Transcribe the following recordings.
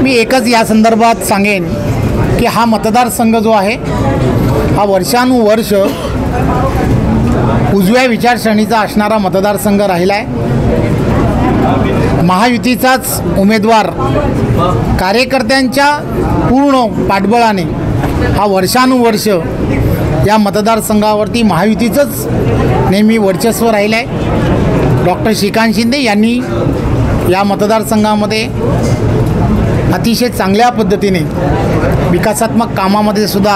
मी एकच या संदर्भात सांगेन की हा मतदारसंघ जो आहे हा वर्षानुवर्ष उजव्या विचारसरणीचा असणारा मतदारसंघ राहिला आहे। महायुतीचाच उमेदवार कार्यकर्त्यांच्या पूर्ण पाठबळाने हा वर्षानुवर्ष या मतदारसंघावरती महायुतीचंच नेहमी वर्चस्व राहिलं आहे। डॉक्टर श्रीकांत शिंदे यांनी या मतदारसंघामध्ये अतिशय चांगल्या पद्धतीने विकासात्मक कामामध्ये सुद्धा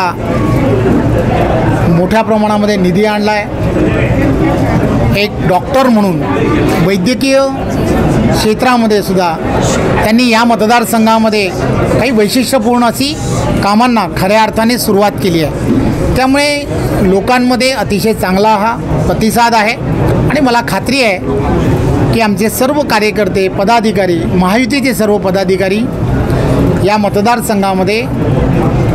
मोठ्या प्रमाणामध्ये निधी आणला आहे। एक डॉक्टर म्हणून वैद्यकीय क्षेत्रामध्ये सुद्धा त्यांनी या मतदारसंघामध्ये काही वैशिष्ट्यपूर्ण अशी कामांना खऱ्या अर्थाने सुरुवात केली आहे। त्यामुळे लोकांमध्ये अतिशय चांगला हा प्रतिसाद आहे आणि मला खात्री आहे की आमचे सर्व कार्यकर्ते पदाधिकारी महायुतीचे सर्व पदाधिकारी या मतदारसंघामध्ये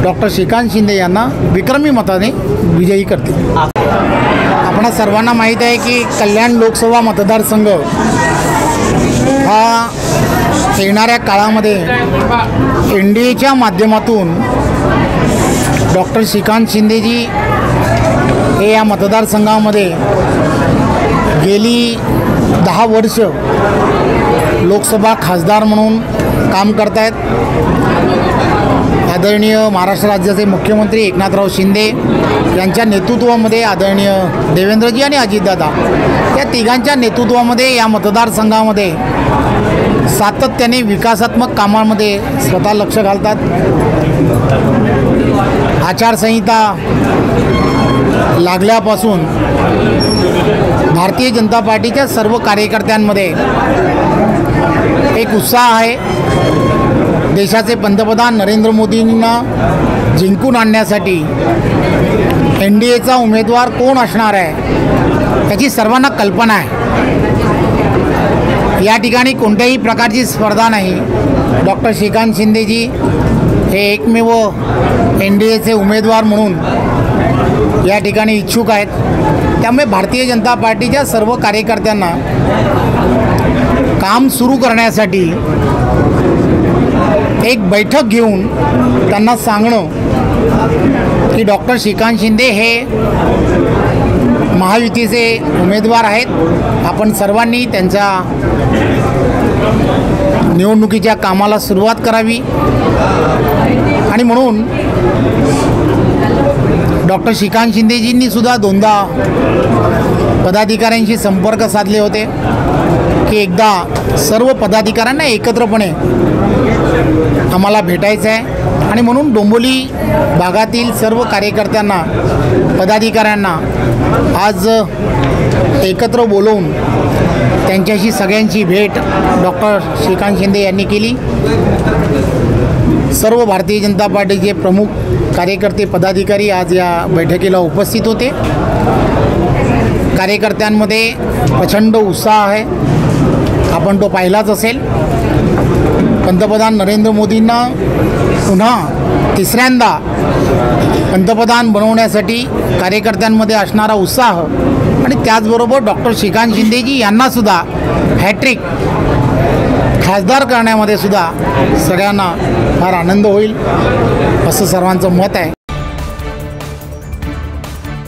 डॉक्टर श्रीकांत शिंदे यांना विक्रमी मताने विजयी करतील। आपणा सर्वांना माहीत आहे की कल्याण लोकसभा मतदारसंघ हा येणाऱ्या काळामध्ये NDAच्या माध्यमातून डॉक्टर श्रीकांत शिंदेजी हे या मतदारसंघामध्ये गेली 10 वर्ष लोकसभा खासदार म्हणून काम करत आहेत। आदरणीय महाराष्ट्र राज्याचे मुख्यमंत्री एकनाथराव शिंदे यांच्या नेतृत्वामध्ये आदरणीय देवेंद्रजी आणि अजितदादा या तिघांच्या नेतृत्वामध्ये या मतदारसंघामध्ये सातत्याने विकासात्मक कामांमध्ये स्वतः लक्ष घालतात। आचारसंहिता लागल्यापासून भारतीय जनता पार्टीच्या सर्व कार्यकर्त्यांमध्ये एक उत्साह आहे। देशाचे पंतप्रधान नरेंद्र मोदींना जिंकून आणण्यासाठी NDAचा उमेदवार कोण असणार आहे त्याची सर्वांना कल्पना आहे। या ठिकाणी कोणत्याही प्रकारची स्पर्धा नाही। डॉक्टर श्रीकांत शिंदेजी हे एकमेव NDAचे उमेदवार म्हणून या ठिकाणी इच्छुक आहेत। त्यामुळे भारतीय जनता पार्टीच्या सर्व कार्यकर्त्यांना काम सुरू करण्यासाठी एक बैठक घेऊन त्यांना सांगणं की डॉक्टर श्रीकांत शिंदे हे महायुतीचे उमेदवार आहेत। आपण सर्वांनी त्यांच्या निवडणुकीच्या कामाला सुरुवात करावी आणि म्हणून डॉक्टर श्रीकांत शिंदेजींनी सुद्धा दोनदा पदाधिकाऱ्यांशी संपर्क साधले होते की एकदा सर्व पदाधिकाऱ्यांना एकत्रपणे आम्हाला भेटायचं आहे आणि म्हणून डोंबिवली भागातील सर्व कार्यकर्त्यांना पदाधिकाऱ्यांना आज एकत्र बोलवून त्यांच्याशी सगळ्यांची भेट डॉक्टर श्रीकांत शिंदे यांनी केली। सर्व भारतीय जनता पार्टीचे प्रमुख कार्यकर्ते पदाधिकारी आज या बैठकीला उपस्थित होते। कार्यकर्त्यांमध्ये प्रचंड उत्साह आहे, आपण तो पाहिलाच असेल। पंतप्रधान नरेंद्र मोदींना पुन्हा तिसऱ्यांदा पंतप्रधान बनवण्यासाठी कार्यकर्त्यांमध्ये असणारा उत्साह आणि त्याचबरोबर डॉक्टर श्रीकांत शिंदेजी यांनासुद्धा हॅट्रिक खासदार करण्यामध्ये सुद्धा सगळ्यांना फार आनंद होईल असं सर्वांचं मत आहे।